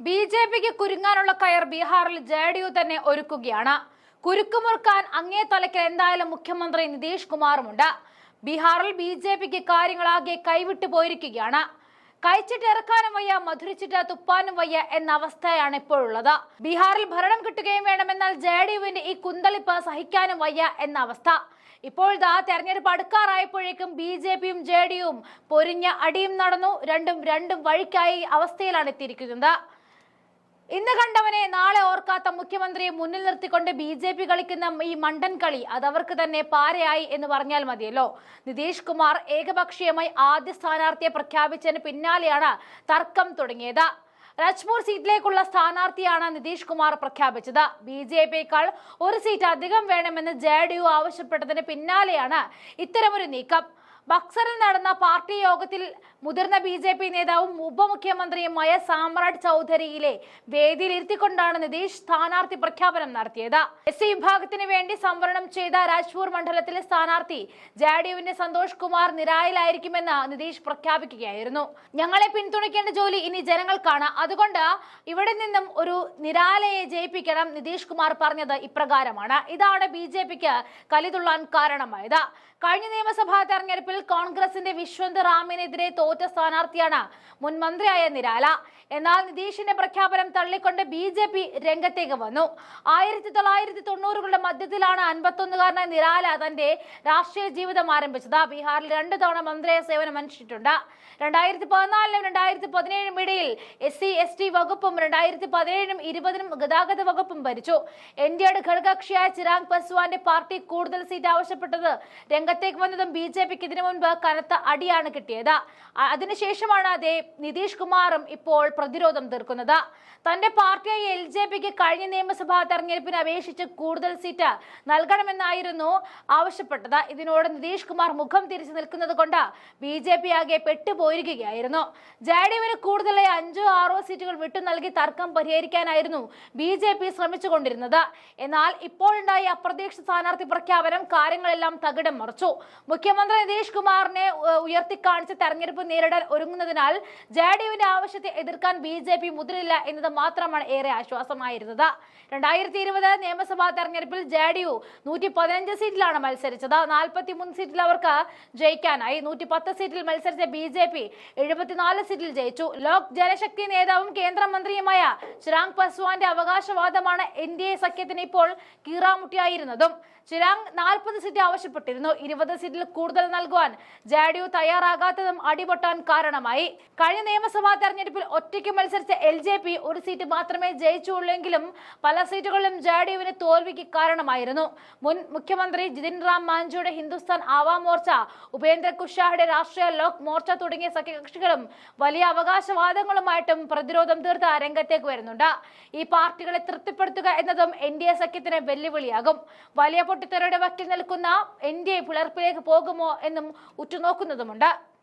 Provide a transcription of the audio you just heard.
ബി.ജെ.പിക്ക് കുരുങ്ങാനുള്ള കയർ ബീഹാറിൽ ജെ.ഡി.യു തന്നെ ഒരുക്കുകയാണ്. കുരുക്കുമുറുക്കാൻ അങ്ങേ തലയ്ക്ക് എന്തായാലും മുഖ്യമന്ത്രി നിതീഷ് കുമാറുമുണ്ട്. ബീഹാറിൽ ബി.ജെ.പിക്ക് കാര്യങ്ങളാകെ കൈവിട്ടു പോയിരിക്കുകയാണ്. കഴിച്ചിട്ട് ഇറക്കാനും വയ്യ, മധുരിച്ചിട്ട് തുപ്പാനും വയ്യ എന്ന അവസ്ഥയാണ് ഇപ്പോഴുള്ളത്. ബീഹാറിൽ ഭരണം കിട്ടുകയും വേണമെന്നാൽ ജെ.ഡി.യുവിന്റെ ഈ കുന്തളിപ്പ് സഹിക്കാനും വയ്യ എന്ന അവസ്ഥ. ഇപ്പോഴത്തെ തെരഞ്ഞെടുപ്പ് അടുക്കാറായപ്പോഴേക്കും ബി.ജെ.പിയും ജെ.ഡി.യുവും പൊരിഞ്ഞ അടിയും നടന്നു. രണ്ടും വഴിക്കായി അവസ്ഥയിലാണ് എത്തിയിരിക്കുന്നത്. ഇന്ന് കണ്ടവനെ നാളെ ഓർക്കാത്ത മുഖ്യമന്ത്രിയെ മുന്നിൽ നിർത്തിക്കൊണ്ട് ബി.ജെ.പി കളിക്കുന്ന ഈ മണ്ടൻ കളി അതവർക്ക് തന്നെ പാരയായി എന്ന് പറഞ്ഞാൽ മതിയല്ലോ. നിതീഷ് കുമാർ ഏകപക്ഷീയമായി ആദ്യ സ്ഥാനാർത്ഥിയെ പ്രഖ്യാപിച്ചതിന് പിന്നാലെയാണ് തർക്കം തുടങ്ങിയത്. രാജ്പൂർ സീറ്റിലേക്കുള്ള സ്ഥാനാർത്ഥിയാണ് നിതീഷ് കുമാർ പ്രഖ്യാപിച്ചത്. ബി.ജെ.പിയേക്കാൾ ഒരു സീറ്റ് അധികം വേണമെന്ന് ജെ.ഡി.യു ആവശ്യപ്പെട്ടതിന് പിന്നാലെയാണ് ഇത്തരമൊരു നീക്കം. ബക്സറിൽ നടന്ന പാർട്ടി യോഗത്തിൽ മുതിർന്ന ബി.ജെ.പി നേതാവും ഉപമുഖ്യമന്ത്രിയുമായ സാമ്രാട്ട് ചൌധരിയിലെ വേദിയിൽ ഇരുത്തിക്കൊണ്ടാണ് നിതീഷ് സ്ഥാനാർത്ഥി പ്രഖ്യാപനം നടത്തിയത്. എസ്.സി വിഭാഗത്തിന് വേണ്ടി സംവരണം ചെയ്ത രാജ്പൂർ മണ്ഡലത്തിലെ സ്ഥാനാർത്ഥി ജെ.ഡി.യുവിന്റെ സന്തോഷ് കുമാർ നിരായിലായിരിക്കുമെന്ന് നിതീഷ് പ്രഖ്യാപിക്കുകയായിരുന്നു. ഞങ്ങളെ പിന്തുണയ്ക്കേണ്ട ജോലി ഇനി ജനങ്ങൾക്കാണ്, അതുകൊണ്ട് ഇവിടെ നിന്നും ഒരു നിരാലയെ ജയിപ്പിക്കണം. നിതീഷ് കുമാർ പറഞ്ഞത് ഇപ്രകാരമാണ്. ഇതാണ് ബി.ജെ.പിക്ക് കലിതുള്ളാൻ കാരണമായത്. കഴിഞ്ഞ നിയമസഭാ തെരഞ്ഞെടുപ്പിൽ കോൺഗ്രസിന്റെ വിശ്വന്ത് റാമിനെതിരെ തോറ്റ സ്ഥാനാർത്ഥിയാണ് മുൻ മന്ത്രിയായ നിരാല. എന്നാൽ നിതീഷിന്റെ പ്രഖ്യാപനം തള്ളിക്കൊണ്ട് ബി.ജെ.പി രംഗത്തേക്ക് വന്നു. 1990കളുടെ മധ്യത്തിലാണ് 51കാരനായ നിരാല തന്റെ രാഷ്ട്രീയ ജീവിതം ആരംഭിച്ചത്. ബീഹാറിൽ 2 തവണ മന്ത്രിയായ സേവനം അനുഷ്ഠിച്ചിട്ടുണ്ട്. 2014നും 2017നും ഇടയിൽ SC/ST വകുപ്പും 2017നും 2020നും ഗതാഗത വകുപ്പും ഭരിച്ചു. എൻ.ഡി.എയുടെ ഘടകകക്ഷിയായ ചിരാഗ് പസ്വാന്റെ പാർട്ടി കൂടുതൽ സീറ്റ് ആവശ്യപ്പെട്ടത് രംഗത്തേക്ക് വന്നതും ബി.ജെ.പിക്ക് ഇതിനു മുൻപ് കനത്ത അടിയാണ് കിട്ടിയത്. അതിനുശേഷമാണ് നിതീഷ് കുമാറും ഇപ്പോൾ പ്രതിരോധം തീർക്കുന്നത്. തന്റെ പാർട്ടിയായ എൽ.ജെ.പിക്ക് കഴിഞ്ഞ നിയമസഭാ തെരഞ്ഞെടുപ്പിന് അപേക്ഷിച്ച് കൂടുതൽ സീറ്റ് നൽകണമെന്നായിരുന്നു ആവശ്യപ്പെട്ടത്. ഇതിനോട് നിതീഷ് കുമാർ മുഖം തിരിച്ചു നിൽക്കുന്നത് കൊണ്ട് ബി.ജെ.പി ആകെ പെട്ടുപോയിരിക്കുകയായിരുന്നു. ജെ.ഡി.യുവിന് കൂടുതലായി 5-6 സീറ്റുകൾ വിട്ടു നൽകി തർക്കം പരിഹരിക്കാനായിരുന്നു ബി.ജെ.പി ശ്രമിച്ചുകൊണ്ടിരുന്നത്. എന്നാൽ ഇപ്പോഴുണ്ടായ അപ്രതീക്ഷിത സ്ഥാനാർത്ഥി പ്രഖ്യാപനം കാര്യങ്ങളെല്ലാം തകിടം മറിച്ചു. മുഖ്യമന്ത്രി നിതീഷ് കുമാറിനെ ഉയർത്തിക്കാണിച്ച് തെരഞ്ഞെടുപ്പ് നേരിടാൻ ഒരുങ്ങുന്നതിനാൽ ജെ.ഡി.യുവിന്റെ ആവശ്യത്തെ എതിർക്കാൻ ബി.ജെ.പി മുതിരില്ല എന്നത് മാത്രമാണ് ഏറെ ആശ്വാസമായിരുന്നത്. 2020 നിയമസഭാ തെരഞ്ഞെടുപ്പിൽ ജെ.ഡി.യു 115 സീറ്റിലാണ് മത്സരിച്ചത്. 43 സീറ്റിൽ അവർക്ക് ജയിക്കാനായി. 110 സീറ്റിൽ മത്സരിച്ച ബി.ജെ.പി 74 സീറ്റിൽ ജയിച്ചു. ലോക് ജനശക്തി നേതാവും കേന്ദ്രമന്ത്രിയുമായ ചിരാഗ് പസ്വാന്റെ അവകാശവാദമാണ് എൻ.ഡി.എ സഖ്യത്തിന് ഇപ്പോൾ കീറാമുട്ടിയായിരുന്നതും. ചിരാഗ് 40 സീറ്റ് ആവശ്യപ്പെട്ടിരുന്നു. 20 സീറ്റിൽ കൂടുതൽ നൽകുവാൻ ജെ.ഡി.യു തയ്യാറാകാത്തതും അടിപൊട്ടാൻ കാരണമായി. കഴിഞ്ഞ നിയമസഭാ തെരഞ്ഞെടുപ്പിൽ ഒറ്റയ്ക്ക് മത്സരിച്ച എൽ.ജെ.പി ഒരു സീറ്റ് മാത്രമേ ജയിച്ചുള്ളെങ്കിലും പല സീറ്റുകളിലും ജെ.ഡി.യുവിന് തോൽവിക്ക് കാരണമായിരുന്നു. മുൻ മുഖ്യമന്ത്രി ജിതിൻ റാം മാഞ്ചിയുടെ ഹിന്ദുസ്ഥാൻ ആവാം മോർച്ച, ഉപേന്ദ്ര കുഷ്വാഹയുടെ രാഷ്ട്രീയ ലോക് മോർച്ച തുടങ്ങിയ സഖ്യകക്ഷികളും വലിയ അവകാശവാദങ്ങളുമായിട്ടും പ്രതിരോധം തീർത്ത് രംഗത്തേക്ക് വരുന്നുണ്ട്. ഈ പാർട്ടികളെ തൃപ്തിപ്പെടുത്തുക എന്നതും എൻ.ഡി.എ സഖ്യത്തിന് വെല്ലുവിളിയാകും. വലിയ പൊട്ടിത്തെറിയുടെ വക്കിൽ നിൽക്കുന്ന എൻ.ഡി.എ പിളർപ്പിലേക്ക് പോകുമോ എന്നും ഉറ്റുനോക്കുന്നതുമുണ്ട്.